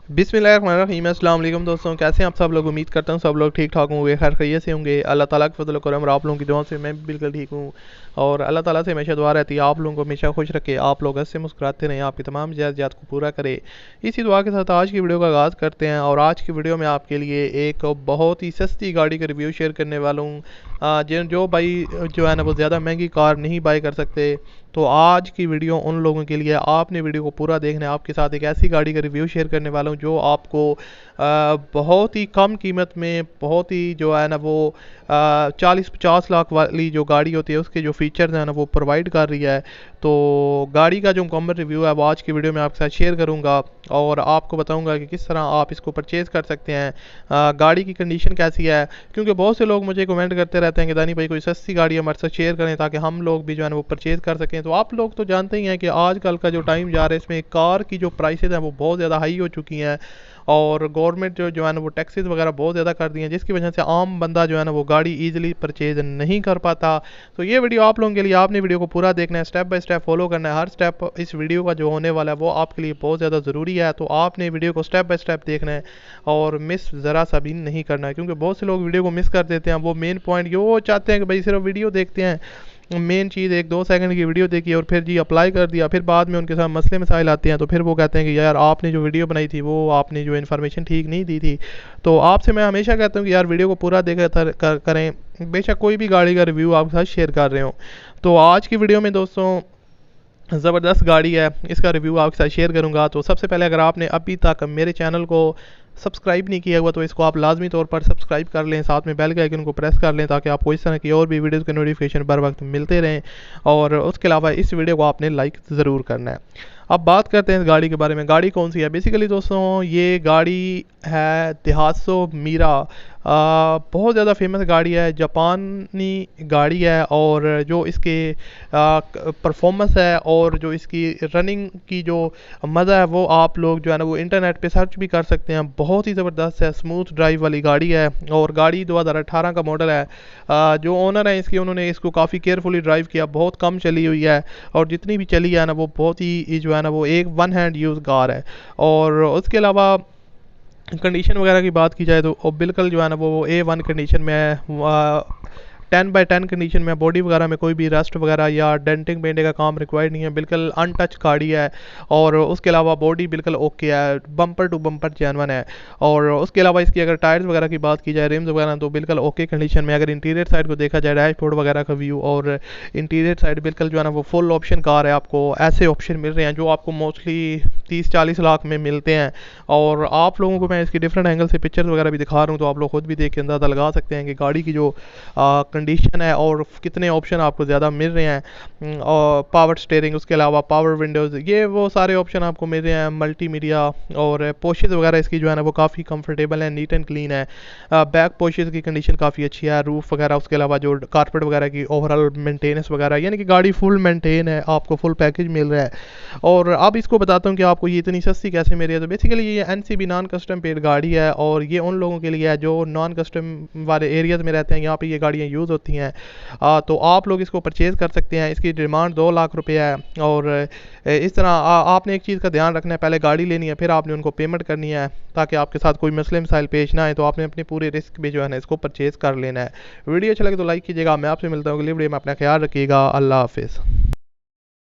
बिस्मिल्लाहिर्रहमानिर्रहीम। अस्सलाम वालेकुम दोस्तों, कैसे हैं आप सब लोग। उम्मीद करता हूँ सब लोग ठीक ठाक होंगे, खैर खैरियत से होंगे। अल्लाह ताला के फजल करम और आप लोगों की दुआ से मैं भी बिल्कुल ठीक हूँ। और अल्लाह ताला से हमेशा दुआ रहती है आप लोगों को हमेशा खुश रखे, आप लोग हंसते मुस्कुराते रहें, आपकी तमाम ज़रूरियात को पूरा करे। इसी दुआ के साथ आज की वीडियो का आगाज़ करते हैं। और आज की वीडियो में आपके लिए एक बहुत ही सस्ती गाड़ी का रिव्यू शेयर करने वाला हूँ। जिन जो भाई जो है ना वो ज़्यादा महंगी कार नहीं बाई कर सकते, तो आज की वीडियो उन लोगों के लिए। आपने वीडियो को पूरा देखना है। आपके साथ एक ऐसी गाड़ी का रिव्यू शेयर करने वाला हूँ जो आपको बहुत ही कम कीमत में, बहुत ही जो है ना वो 40-50 लाख वाली जो गाड़ी होती है उसके जो फीचर्स हैं ना वो प्रोवाइड कर रही है। तो गाड़ी का जो मुकम्मल रिव्यू है वो आज की वीडियो में आपके साथ शेयर करूँगा और आपको बताऊँगा कि किस तरह आप इसको परचेज़ कर सकते हैं। गाड़ी की कंडीशन कैसी है, क्योंकि बहुत से लोग मुझे कमेंट करते रहते हैं कि दानी भाई कोई सस्ती गाड़ी हमारे साथ शेयर करें ताकि हम लोग भी जो है ना वो परचेज़ कर सकें। तो आप लोग तो जानते ही हैं कि आजकल का जो टाइम जा रहा है इसमें कार की जो प्राइसेस हैं वो बहुत ज़्यादा हाई हो चुकी हैं और गवर्नमेंट जो है ना वो टैक्सेस वगैरह बहुत ज़्यादा कर दिए हैं, जिसकी वजह से आम बंदा जो है ना वो गाड़ी ईजिली परचेज नहीं कर पाता। तो ये वीडियो आप लोगों के लिए, आपने वीडियो को पूरा देखना है, स्टेप बाय स्टेप फॉलो करना है। हर स्टेप इस वीडियो का जो होने वाला है वो आपके लिए बहुत ज़्यादा ज़रूरी है, तो आपने वीडियो को स्टेप बाय स्टेप देखना है और मिस ज़रा सा भी नहीं करना है, क्योंकि बहुत से लोग वीडियो को मिस कर देते हैं। वो मेन पॉइंट ये वो चाहते हैं कि भाई सिर्फ वीडियो देखते हैं, मेन चीज़ 1-2 सेकंड की वीडियो देखी और फिर जी अप्लाई कर दिया, फिर बाद में उनके साथ मसले मसाइल आते हैं तो फिर वो कहते हैं कि यार आपने जो वीडियो बनाई थी वो आपने जो इन्फॉर्मेशन ठीक नहीं दी थी। तो आपसे मैं हमेशा कहता हूँ कि यार वीडियो को पूरा करें, बेशक कोई भी गाड़ी का रिव्यू आपके साथ शेयर कर रहे हो। तो आज की वीडियो में दोस्तों ज़बरदस्त गाड़ी है, इसका रिव्यू आपके साथ शेयर करूंगा। तो सबसे पहले अगर आपने अभी तक मेरे चैनल को सब्सक्राइब नहीं किया हुआ तो इसको आप लाजमी तौर पर सब्सक्राइब कर लें, साथ में बेल के आइकन को प्रेस कर लें ताकि आपको इस तरह की और भी वीडियोज़ के नोटिफिकेशन बर वक्त मिलते रहें। और उसके अलावा इस वीडियो को आपने लाइक ज़रूर करना है। अब बात करते हैं इस गाड़ी के बारे में। गाड़ी कौन सी है? बेसिकली दोस्तों ये गाड़ी है देहात्सू मीरा। बहुत ज़्यादा फेमस गाड़ी है, जापानी गाड़ी है। और जो इसके परफॉर्मेंस है और जो इसकी रनिंग की जो मज़ा है वो आप लोग जो है ना वो इंटरनेट पे सर्च भी कर सकते हैं। बहुत ही ज़बरदस्त है, स्मूथ ड्राइव वाली गाड़ी है और गाड़ी 2018 का मॉडल है। जो ओनर है इसकी, उन्होंने इसको काफ़ी केयरफुली ड्राइव किया, बहुत कम चली हुई है और जितनी भी चली है ना वो बहुत ही जो है ना वो एक वन हैंड यूज़ कार है। और उसके अलावा कंडीशन वगैरह की बात की जाए तो बिल्कुल जो है ना वो A1 कंडीशन में है। 10/10 कंडीशन में, बॉडी वगैरह में कोई भी रस्ट वगैरह या डेंटिंग पेंटिंग का काम रिक्वायर्ड नहीं है, बिल्कुल अनटच गाड़ी है। और उसके अलावा बॉडी बिल्कुल ओके है, बम्पर टू बम्पर जेनवन है। और उसके अलावा इसकी अगर टायर्स वगैरह की बात की जाए, रिम्स वगैरह, तो बिल्कुल ओके कंडीशन में। अगर इंटीरियर साइड को देखा जाए, डैशबोर्ड वगैरह का व्यू और इंटीरियर साइड बिल्कुल जो है ना वो फुल ऑप्शन कार है। आपको ऐसे ऑप्शन मिल रहे हैं जो आपको मोस्टली 30-40 लाख में मिलते हैं। और आप लोगों को मैं इसकी डिफरेंट एंगल से पिक्चर्स वगैरह भी दिखा रहा हूँ, तो आप लोग खुद भी देख के अंदाज़ा लगा सकते हैं कि गाड़ी की जो कंडीशन है और कितने ऑप्शन आपको ज़्यादा मिल रहे हैं। और पावर स्टेयरिंग, उसके अलावा पावर विंडोज़, ये वो सारे ऑप्शन आपको मिल रहे हैं। मल्टीमीडिया और पोशेस वगैरह इसकी जो है ना वो काफ़ी कंफर्टेबल है, नीट एंड क्लीन है। बैक पोशेस की कंडीशन काफ़ी अच्छी है, रूफ वगैरह, उसके अलावा जो कारपेट वगैरह की ओवरऑल मेंटेनेंस वगैरह, यानी कि गाड़ी फुल मेंटेन है, आपको फुल पैकेज मिल रहा है। और अब इसको बताता हूँ कि आपको ये इतनी सस्ती कैसे मिल रही है। तो बेसिकली ये NCB नॉन कस्टम पेड गाड़ी है और ये उन लोगों के लिए है जो नॉन कस्टम वाले एरियाज़ में रहते हैं, यहाँ पे ये गाड़ियाँ यूज़ होती हैं। तो आप लोग इसको परचेज़ कर सकते हैं। इसकी डिमांड 2 लाख रुपए है। और इस तरह आपने एक चीज़ का ध्यान रखना है, पहले गाड़ी लेनी है फिर आपने उनको पेमेंट करनी है ताकि आपके साथ कोई मसले मसाइल पेश ना आए। तो आपने अपने पूरे रिस्क भी जो है ना इसको परचेज़ कर लेना है। वीडियो अच्छा लगे तो लाइक कीजिएगा। मैं आपसे मिलता हूँ अगली वीडियो में, अपना ख्याल रखिएगा। अल्लाह हाफिज़।